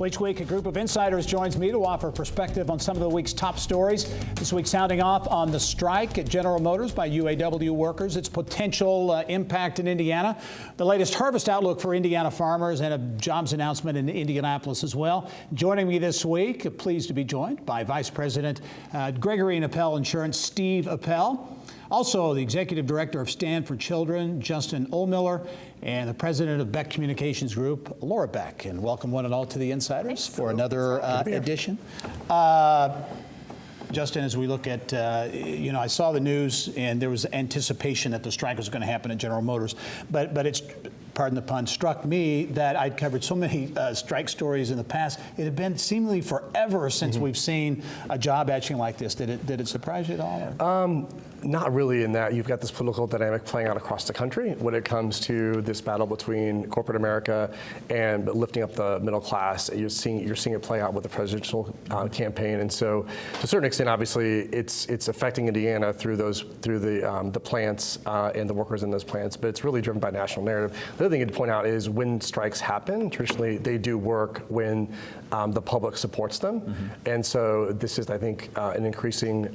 Well, each week, a group of insiders joins me to offer perspective on some of the week's top stories. This week, sounding off on the strike at General Motors by UAW workers, its potential impact in Indiana, the latest harvest outlook for Indiana farmers, and a jobs announcement in Indianapolis as well. Joining me this week, pleased to be joined by Vice President Gregory and Appel Insurance, Steve Appel. Also, the Executive Director of Stand for Children, Justin Ohlmiller, and the President of Beck Communications Group, Laura Beck. And welcome one and all to the Insiders for another edition. Justin, as we look at, I saw the news and there was anticipation that the strike was going to happen at General Motors, but it's, pardon the pun, struck me that I'd covered so many strike stories in the past. It had been seemingly forever since we've seen a job action like this. Did it surprise you at all? Not really, in that you've got this political dynamic playing out across the country when it comes to this battle between corporate America and lifting up the middle class. You're seeing it play out with the presidential campaign, and so to a certain extent, obviously, it's affecting Indiana through the plants and the workers in those plants. But it's really driven by national narrative. The other thing to point out is when strikes happen, traditionally they do work when the public supports them, and so this is, I think, an increasing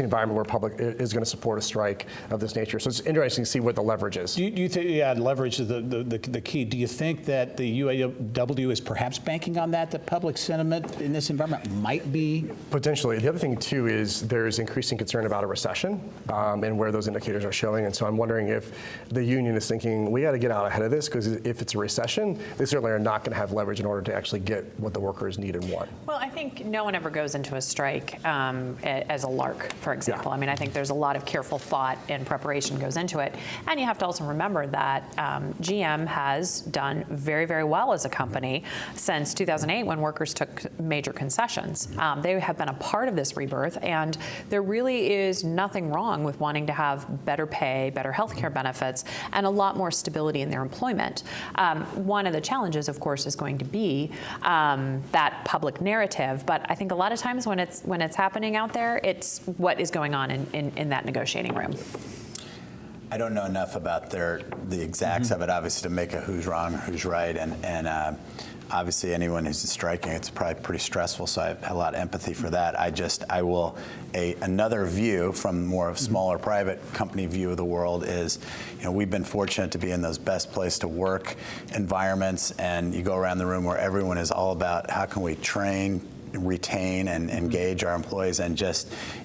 environment where public is going to support a strike of this nature. So it's interesting to see what the leverage is. Do you think, leverage is the key. Do you think that the UAW is perhaps banking on that public sentiment in this environment might be? Potentially. The other thing, too, is there's increasing concern about a recession and where those indicators are showing. And so I'm wondering if the union is thinking, we got to get out ahead of this, because if it's a recession, they certainly are not going to have leverage in order to actually get what the workers need and want. Well, I think no one ever goes into a strike as a lark, for example. I mean, I think there's a lot of careful thought and preparation goes into it. And you have to also remember that GM has done very, very well as a company since 2008 when workers took major concessions. They have been a part of this rebirth, and there really is nothing wrong with wanting to have better pay, better health care benefits, and a lot more stability in their employment. One of the challenges, of course, is going to be that public narrative. But I think a lot of times when it's happening out there, it's what is going on in that negotiating room. I don't know enough about the exacts of it, obviously, to make a who's wrong, who's right, and obviously anyone who's striking, it's probably pretty stressful, so I have a lot of empathy for that. Another view from more of smaller private company view of the world is, we've been fortunate to be in those best place to work environments, and you go around the room where everyone is all about how can we train, retain, and engage our employees, and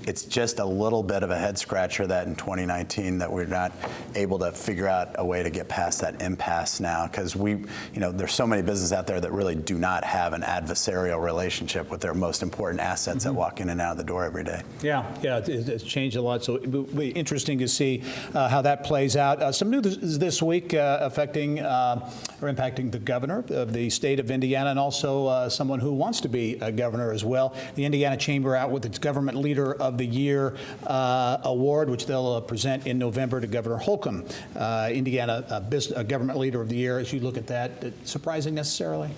it's just a little bit of a head scratcher that in 2019 that we're not able to figure out a way to get past that impasse now, because there's so many businesses out there that really do not have an adversarial relationship with their most important assets that walk in and out of the door every day. Yeah, it's changed a lot, so it will be interesting to see how that plays out. Some news this week affecting or impacting the governor of the state of Indiana, and also someone who wants to be a governor as well. The Indiana Chamber out with its Government Leader of the Year award, which they'll present in November to Governor Holcomb. Indiana Government Leader of the Year. As you look at that, surprising necessarily?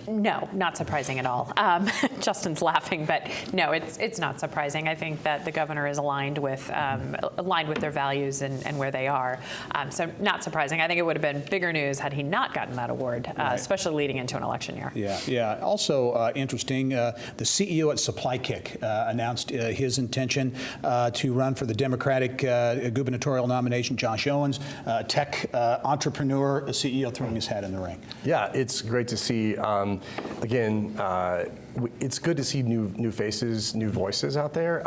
No, not surprising at all. Justin's laughing, but no, it's not surprising. I think that the governor is aligned with their values and where they are. So not surprising. I think it would have been bigger news had he not gotten that award, especially leading into an election year. Yeah. Also interesting. The CEO at Supply Kick announced his intention to run for the Democratic gubernatorial nomination. Josh Owens, tech entrepreneur, CEO throwing his hat in the ring. Yeah, it's great to see. It's good to see new faces, new voices out there.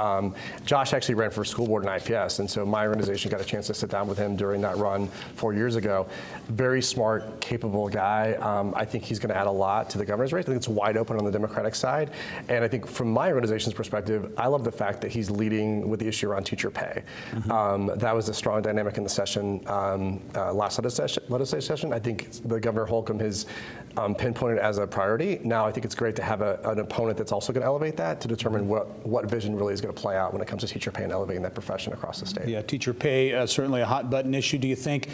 Josh actually ran for school board in IPS, and so my organization got a chance to sit down with him during that run 4 years ago. Very smart, capable guy. I think he's going to add a lot to the governor's race. I think it's wide open on the Democratic side, and I think from my organization's perspective, I love the fact that he's leading with the issue around teacher pay. That was a strong dynamic in the session, last legislative session. I think the Governor Holcomb has pinpointed as a priority. Now I think it's great to have an opponent that's also going to elevate that to determine what vision really is going to play out when it comes to teacher pay and elevating that profession across the state. Yeah, teacher pay, certainly a hot button issue. Do you think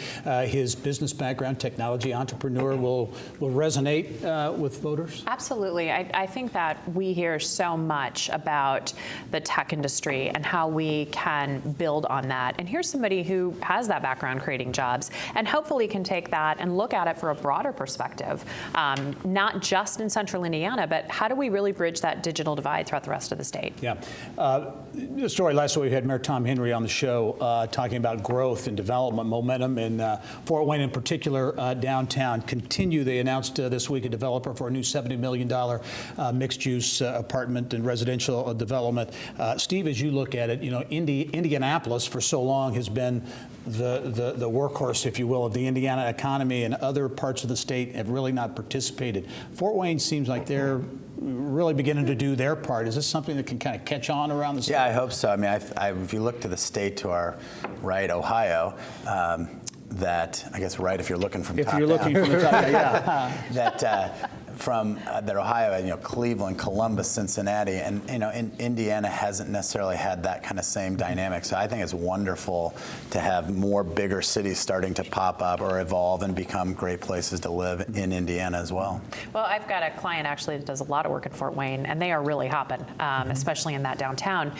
his business background, technology entrepreneur, will resonate with voters? Absolutely. I think that we hear so much about the tech industry and how we can build on that. And here's somebody who has that background creating jobs and hopefully can take that and look at it for a broader perspective, not just in central Indiana, but how do we really bridge that digital divide throughout the rest of the state? Yeah. The story last week, we had Mayor Tom Henry on the show talking about growth and development momentum in Fort Wayne in particular, downtown. They announced this week a developer for a new $70 million mixed-use apartment and residential development. Steve, as you look at it, you know, Indianapolis for so long has been the workhorse, if you will, of the Indiana economy, and other parts of the state have really not participated. Fort Wayne seems like they're really beginning to do their part. Is this something that can kind of catch on around the state? Yeah, I hope so. I mean, if you look to the state to our right, Ohio, that, I guess, right if you're looking from top down. If you're looking from the top down, yeah. that Ohio, you know, Cleveland, Columbus, Cincinnati, and, you know, Indiana hasn't necessarily had that kind of same dynamic. So I think it's wonderful to have more bigger cities starting to pop up or evolve and become great places to live in Indiana as well. Well, I've got a client actually that does a lot of work in Fort Wayne, and they are really hopping, especially in that downtown.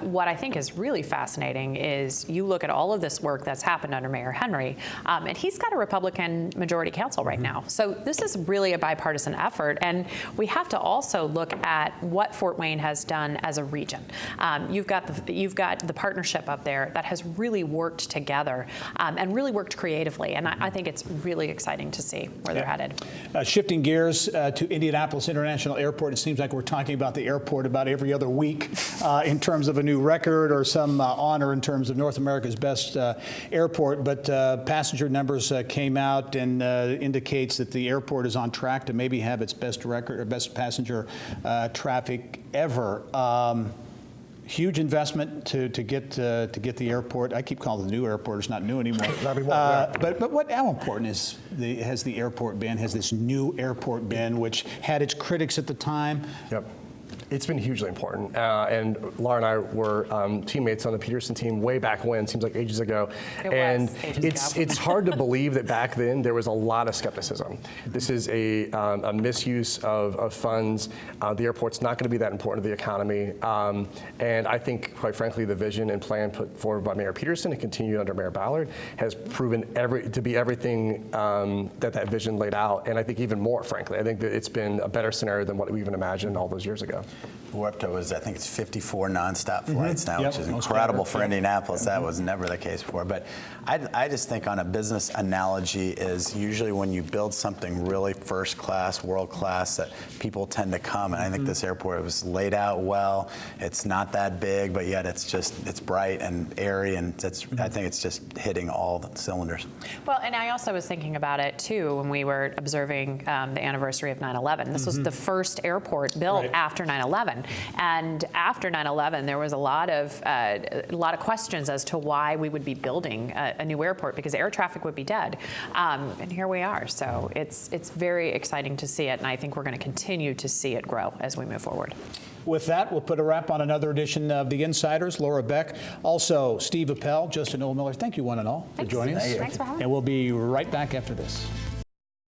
What I think is really fascinating is you look at all of this work that's happened under Mayor Henry, and he's got a Republican majority council right now. So this is really a bipartisan effort, and we have to also look at what Fort Wayne has done as a region. You've got the partnership up there that has really worked together and really worked creatively, and I think it's really exciting to see where they're headed. Shifting gears to Indianapolis International Airport, it seems like we're talking about the airport about every other week in terms of a new record or some honor in terms of North America's best airport, but passenger numbers came out and indicates that the airport is on track to maybe have its best record or best passenger traffic ever. Huge investment to get the airport. I keep calling it the new airport. It's not new anymore. But how important has the airport been? Has this new airport been, which had its critics at the time? Yep. It's been hugely important, and Laura and I were teammates on the Peterson team way back when, seems like ages ago. It's hard to believe that back then there was a lot of skepticism. This is a misuse of funds. The airport's not going to be that important to the economy, and I think, quite frankly, the vision and plan put forward by Mayor Peterson and continued under Mayor Ballard has proven to be everything that vision laid out, and I think even more, frankly. I think that it's been a better scenario than what we even imagined all those years ago. We're up to, I think it's 54 nonstop flights now, which is incredible for Indianapolis. That was never the case before. But I just think on a business analogy is usually when you build something really first class, world class, that people tend to come. And I think this airport was laid out well. It's not that big, but yet it's bright and airy, and I think it's just hitting all the cylinders. Well, and I also was thinking about it too when we were observing the anniversary of 9/11. This was the first airport built after 9/11, and after 9/11, there was a lot of questions as to why we would be building a new airport, because air traffic would be dead, and here we are. So it's very exciting to see it, and I think we're going to continue to see it grow as we move forward. With that, we'll put a wrap on another edition of The Insiders. Laura Beck, also Steve Appel, Justin Oldmiller. Thank you, one and all, for joining us. Thanks for having me. And we'll be right back after this.